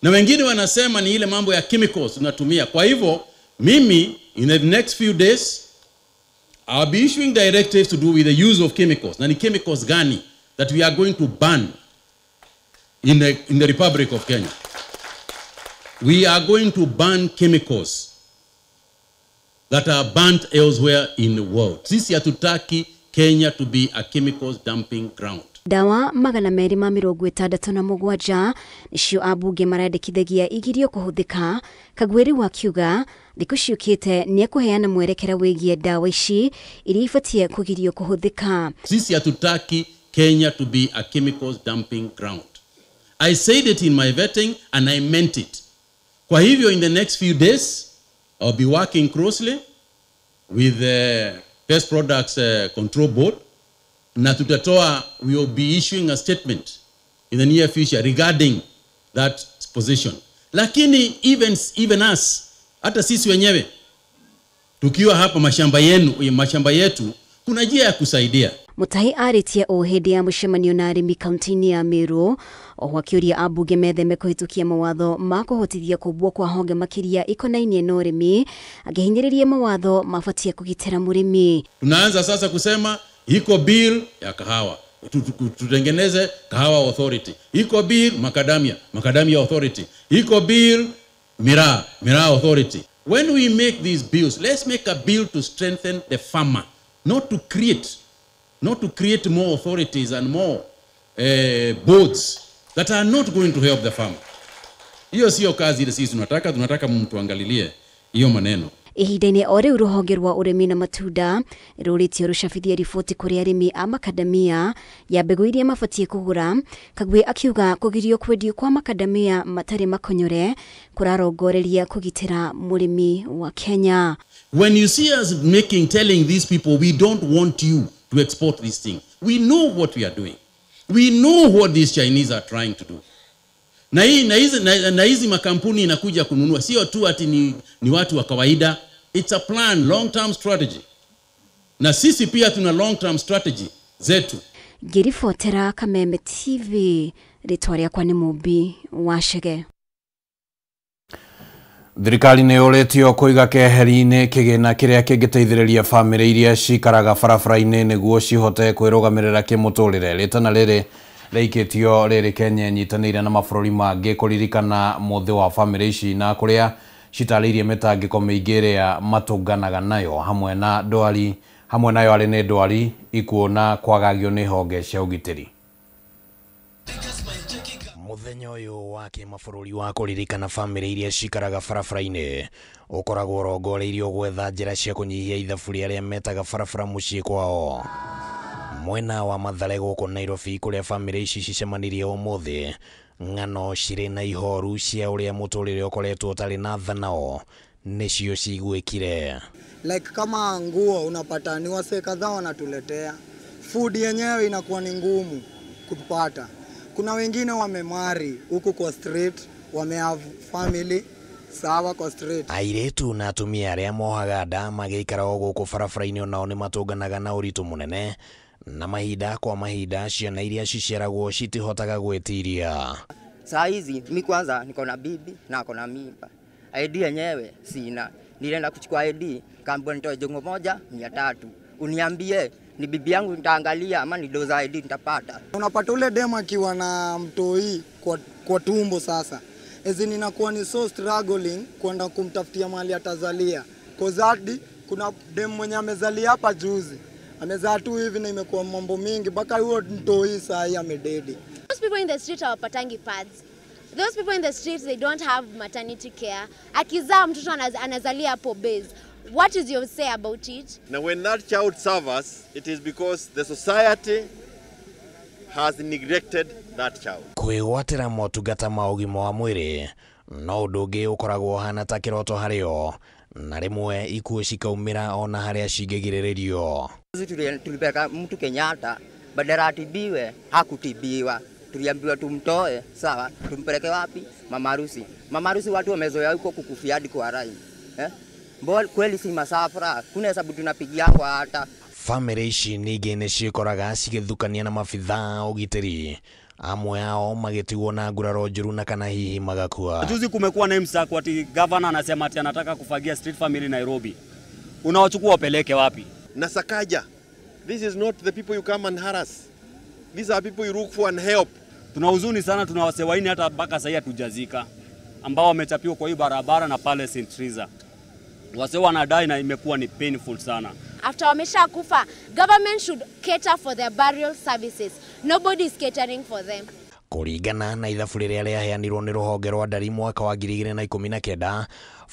Na wengine wanasema ni ile mambo ya chemicals tunatumia. Kwa hivyo mimi in the next few days I'll be issuing directives to do with the use of chemicals. Na ni chemicals gani that we are going to ban in the Republic of Kenya. We are going to ban chemicals that are banned elsewhere in the world. Sisi hatutaki Kenya to be a chemicals dumping ground. Dawa magana meri ma 67 nicio abunge marandikithagia igirio kuhuthika. Kagweri wa kiuga thiku ciukite ni kuheana mwerekera wigie dawa ici iria ifatie kugirio kuhuthika. Sisi hatutaki Kenya to be a chemicals dumping ground. I said it in my vetting and I meant it. Kwa hivyo in the next few days I'll be working closely with the Pest Products Control Board. Na tutatoa, we will be issuing a statement in the near future regarding that position. Lakini even us, hata sisi wenyewe tukiwa hapa mashamba yetu kuna njia ya kusaidia. Mutahi aritia o hindi ya mucemanio na arimi kaunti ya Meru o wakiuria abunge metheme kuhitukia mawatho ma kuhotithia kubwo kwa honge makiria ikonainie na urimi, agihinyiriria mawatho mafatia kugitira murimi. Tunaanza sasa kusema iko bill ya kahawa, tutengeneze kahawa authority. Iko bill macadamia authority. Iko bill miraa authority. When we make these bills, let's make a bill to strengthen the farmer, not to create more authorities and more boards that are not going to help the farmer. Hiyo sio kazi ile sisi tunataka mtu angalilie hiyo maneno. Ihinda-inĩ o rĩu rũhonge rwa ũrĩmi na matunda rũrĩtio rũcabithia riboti kũrĩ arĩmi a makadamia ya mbegũ iria mabatie kũgũra. Kagwe akiuga kũgirio kwendio kwa makadamia matarĩ makonyore kũrarongoreria kũgitĩra mũrĩmi wa Kenya. When you see us telling these people we don't want you to export this thing, we know what we are doing. We know what these Chinese are trying to do. Na hizi makampuni inakuja kununua sio tu ati ni watu wa kawaida. It's a plan, long term strategy. Na sisi pia tuna long term strategy zetu. Ngiribotera Kameme TV, ritwa rĩakwa nĩ Mũmbi wa Chege. Thirikari nĩ ũretio kũiga keheri-inĩ kĩgĩna kĩrĩa kĩngĩteithĩrĩria famĩlĩ iria cikaraga barabara-inĩ nĩguo cihote kwĩrũgamĩrĩra kĩmũtũrĩre. Rĩtana rĩrĩ reikĩtio rĩrĩ Kenya nyitanĩire na mabũrũri mangĩ kũririkana mũthĩ wa famĩlĩ ici na kũrĩa citarĩirie mĩtangĩko mĩingĩ ĩrĩa matũnganaga nayo hamwe nayo arĩ nĩ ndwari, ikuũ na kwagagio nĩ honge cia ũgitĩri. Mũthenya ũyũ wa kĩmabũrũri wa kũririkana famĩlĩ iria cikaraga barabara-inĩ ũkoragwo ũrongoreirio gwetha njĩra cia kũnyihia ithabu rĩa arĩa metaga barabara mũciĩ kwao. Mwena wa Mathare gũkũ Nairobi kũrĩa famĩlĩ ici cicemanirie ũmũthĩ, ng'ano cirĩ na ihoru cia ũrĩa mũtũrĩre ũkoretwo ũtarĩ na tha nao nĩcio cigwĩkire. Like kama nguo unapata ni wasee kadhaa wanatuletea. Food yenyewe inakuwa ni ngumu kupata. Kuna wengine wamemari huku kwa street, wamehave family sawa kwa street. Airetu na atumia arĩa mohaga nda magĩikara o gũkũ barabara-inĩ onao nĩ matũnganaga na ũritũ mũnene na mahinda kwa mahinda ciana iria ciciaragwo citihotaga gwĩtiria. Saa hizi mimi kwanza niko na bibi na ako na mimba. ID yenyewe sina. Nilienda kuchukua ID, kaambiwa nitoe jongo moja 300. Uniambie ni bibi yangu nitaangalia ama ni doza ID nitapata. Unapata ule demu akiwa na mtoi kwa tumbo sasa. Ezini inakuwa ni so struggling kwenda kumtafutia mali atazalia. Kozadi kuna demu mwenye amezalia hapa juzi. Amezaa tu hivi na imekuwa mambo mingi mpaka huo mtoi saa hii amededi. Those people in the street hawapatangi pads. Those people in the streets, they don't have maternity care. Akizaa mtoto anazalia hapo base. What is your say about it? Now when that child suffers, it is because the society has neglected that child. Kwĩgwatĩra motungata ma ũgima wa mwĩrĩ no ũndũ ũngĩ ũkoragwo hana ta kĩroto harĩo, na rĩmwe ikuũ cikaumĩra ona harĩa cingĩgirĩrĩrio. Tulipeleka mtu Kenyatta, badala atibiwe hakutibiwa. Tuliambiwa tumtoe, sawa, tumpeleke wapi? Mama harusi watu wamezoea huko kukufia hadi kwa rai. Mbona kweli si masafara? Kuna hesabu tunapigia kwa hata. Famĩlĩ ici ningĩ nĩ cikoraga cigĩthukania na mabithaa ũgitĩri amwe ao magĩtigwo na nguraro njũru na kana hihi magakua. Juzi kumekuwa na msako ati governor anasema ati anataka kufagia street family Nairobi. Unawachukua wapeleke wapi? Na Sakaja, this is not the people you come and harass. These are people you look for and help. Tuna huzuni sana, tuna wasewaini hata mpaka sasa hatujazika ambao wamechapiwa kwa hii barabara na pale St. Teresa. Wase wanadai na imekuwa ni painful sana. After wamesha kufa, government should cater for their burial services. Nobody is catering for them. Kũringana na ithabu rĩrĩa rĩaheanirwo nĩ rũhonge rwa ndari mwaka wa 2019,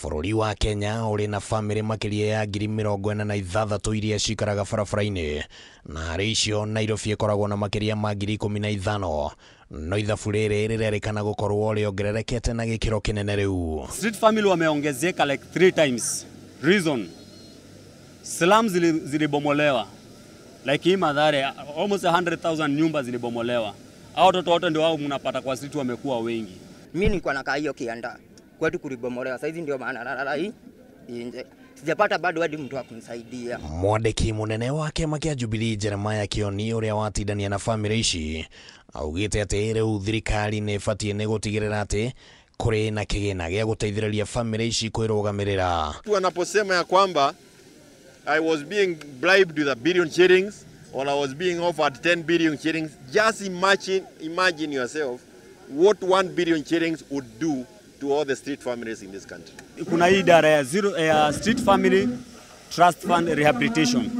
bũrũri wa Kenya ũrĩ na famĩlĩ makĩria ya 46,000 iria cikaraga barabara-inĩ, na harĩ icio Nairobi ĩkoragwo na makĩria ma 15,000. No ithabu rĩrĩ rĩrerĩkana gũkorwo rĩongererekete na gĩkĩro kĩnene rĩu. Street family wameongezeka like 3 times. Reason, slums zilibomolewa. Like hii Mathare, almost 100,000 nyumba zilibomolewa. Hao watoto wote ndio wao mnapata kwa street wamekuwa wengi. Mimi nilikuwa nakaa hiyo Kianda. Kwetu kulibomolewa. Sasa hizi ndio maana nalala hii nje. Sijapata bado hadi mtu wa kunisaidia. Mwandiki munene wa kĩama kĩa Jubilee Jeremiah Kioni ũrĩa watindania na famĩlĩ ici augĩte atĩ rĩu thirikari nĩ ĩbatiĩ nĩ gũtigĩrĩra atĩ kũrĩ na kĩgĩna gĩa gũteithĩrĩria famĩlĩ ici kwĩrũgamĩrĩra. Tu anaposema ya kwamba I was being bribed with $1 billion shillings or I was being offered 10 billion shillings, just imagine yourself what 1 billion shillings would do to all the street families in this country. Kuna hii idara ya Street Family Trust Fund Rehabilitation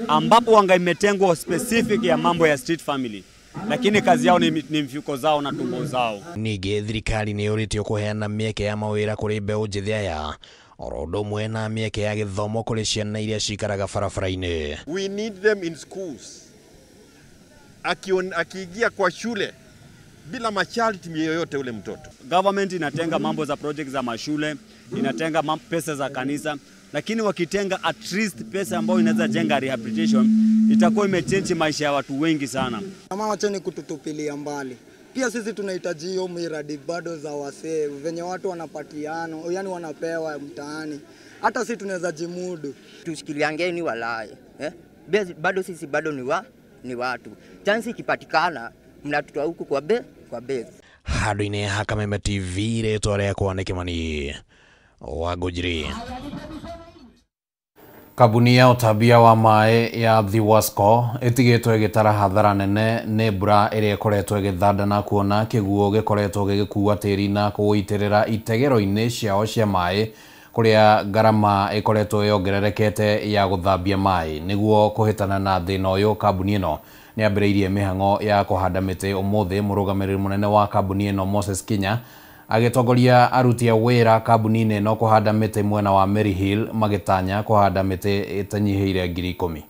ambapo wanga imetengwa specific ya mambo ya street family, lakini kazi yao ni mfuko zao na tumbo zao. Ningĩ thirikari nĩ yũrĩtio kũheana mĩeke ya mawĩra kũrĩ mbeũ njĩthĩ aya, oro ũndũ ũmwe na mĩeke ya gĩthomo kũrĩ ciana iria cikaraga barabara-inĩ. We need them in schools. Akiingia kwa shule bila masharti yoyote ule mtoto. Government inatenga mambo za project za mashule, inatenga pesa za kanisa, lakini wakitenga at least pesa ambayo inaweza jenga rehabilitation, itakuwa imechange maisha ya watu wengi sana. Kama wacheni kututupilia mbali. Pia sisi tunahitaji hiyo miradi bado za wasee, venye watu wanapatiana, yani wanapewa mtaani. Hata sisi tunaweza jimudu. Tushikiliangeni walai. Bado sisi bado ni watu. Chance ikipatikana mnatutoa huku kwa base. Handũ-inĩ ha Kameme TV rĩtwa rĩakwa nĩ Kĩmani Wangũnjiri. Kambuni ya ũtambia wa maĩ ya Thiwasco ĩtigĩtwo ĩgĩtara hathara nene nĩ mbura ĩrĩa ĩkoretwo ĩgĩthandana kuona kĩguũ gĩkoretwo gĩgĩkua tĩri na kũwĩitĩrĩra itegero-inĩ ciao cia maĩ kũrĩa ngarama ĩkoretwo yongererekete ya gũthambia maĩ. Nĩguo kũhĩtana na thĩna ũyũ, kambuni ĩno nĩ ambĩrĩirie mĩhang'o ya kũhanda mĩtĩ. Ũmũthĩ mũrũgamĩrĩri mũnene wa kambuni ĩno Moses Kinya agĩtongoria aruti a wĩra kambuni-inĩ ĩno kũhanda mĩtĩ mwena wa Mary Hill, magĩtanya kũhanda mĩtĩ ĩtanyihĩire 10,000.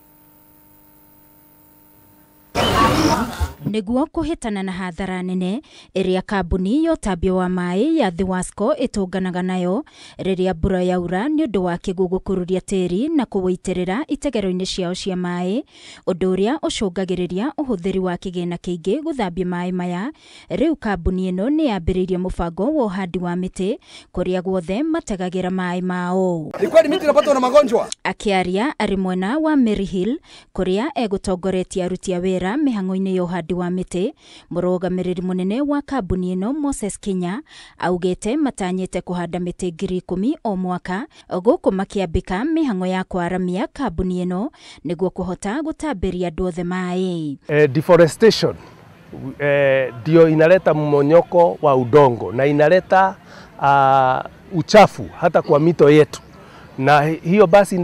Nĩguo kũhĩtana na hathara nene ĩrĩa kambuni ya ũtambia wa maĩ ya Thiwasco ĩtũnganaga nayo rĩrĩa mbura yaura nĩ ũndũ wa kĩguũ gũkururia tĩri na kũwĩitĩrĩra itegero-inĩ ciao cia maĩ, ũndũ ũrĩa ũcũngagĩrĩria ũhũthĩri wa kĩgĩna kĩingĩ gũthambia maĩ maya. Rĩu kambuni ĩno nĩ yambĩrĩirie mũbango wa ũhandi wa mĩtĩ kũrĩa guothe mategagĩra maĩ mao. Akĩaria arĩ mwena wa Mary Hill kũrĩa egũtongoretie aruti a wĩra mĩhang'o-inĩ ya ũhandi wa mĩtĩ, mũrũgamĩrĩri mũnene wa kambuni ĩno Moses Kinya augĩte matanyĩte kũhanda mĩtĩ 10,000 o mwaka, gũkũ makĩambĩka mĩhang'o ya kwaramia kambuni ĩno nĩguo kũhota gũtambĩria andũ othe maĩ. Deforestation ndio inaleta mmonyoko wa udongo na inaleta uchafu hata kwa mito yetu, na hiyo basi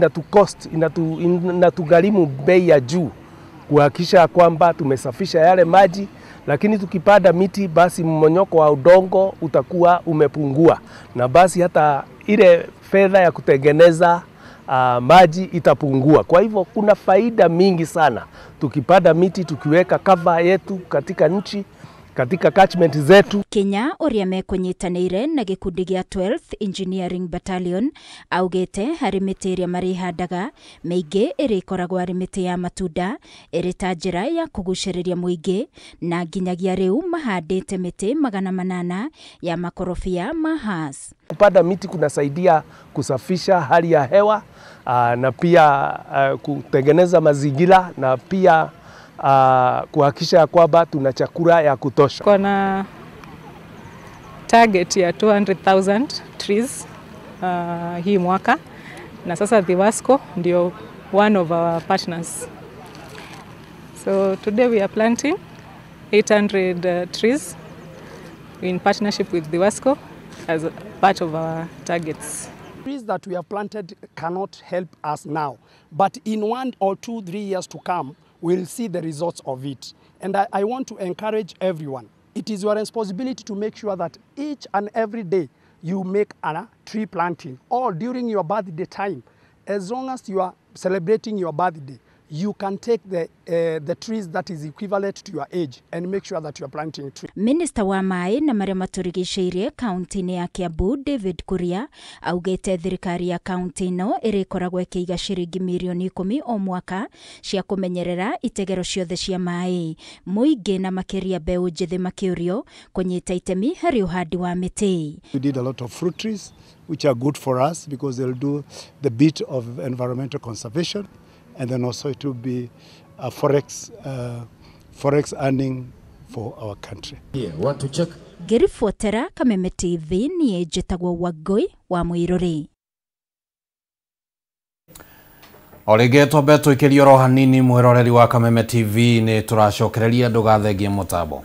inatugharimu bei ya juu kuhakikisha kwamba tumesafisha yale maji, lakini tukipanda miti basi mmonyoko wa udongo utakuwa umepungua, na basi hata ile fedha ya kutengeneza maji itapungua. Kwa hivyo kuna faida mingi sana tukipanda miti, tukiweka cover yetu katika nchi, katika catchment zetu. Kenya ũrĩa mekũnyitanĩire na gĩkundi gĩa 12th Engineering Battalion augĩte harĩ mĩtĩ ĩrĩa marĩhandaga mĩingĩ ĩrĩkoragwo arĩ mĩtĩ ya matunda ĩrĩ ta njĩra ya kũgucĩrĩria mũingĩ, na nginyagia rĩu mahandĩte mĩtĩ 800 ya makorobia ma Hass. Kupanda miti kunasaidia kusafisha hali ya hewa na pia kutengeneza mazingira, na pia kuhakikisha kwamba tuna chakula ya kutosha. Kuna target ya 200,000 trees hii mwaka, na sasa Thiwasco ndio one of our partners. So today we are planting 800 trees in partnership with Thiwasco as a part of our targets. Trees that we have planted cannot help us now, but in 1 or 2, 3 years to come, we'll see the results of it. And I want to encourage everyone. It is your responsibility to make sure that each and every day you make a tree planting, or during your birthday time. As long as you are celebrating your birthday, you can take the trees that is equivalent to your age and make sure that you are planting trees. Minister wa Mai na maria maturigicĩirie kaunti-inĩ ya Kiambu David Kuria augĩte thirikari ya kaunti ĩno ĩrĩkoragwo ĩkĩiga ciringi mirioni 10 o mwaka cia kũmenyerera itegero ciothe cia mai. Mũingĩ na makĩria mbeũ njĩthĩ makĩũrio kũnyita itemi harĩ ũhandi wa mĩtĩ. We did a lot of fruit trees which are good for us because they'll do the bit of environmental conservation. And then also it will be a forex earning for our country. Yeah, want to check? Ngĩribotera Kameme TV niĩ njĩtagwo Wangui wa Mũirũrĩ. O rĩngĩ twambe twĩkĩrie oro hanini mwĩroreri wa Kameme TV nĩ tũracokereria ndũgathengie mũtambo.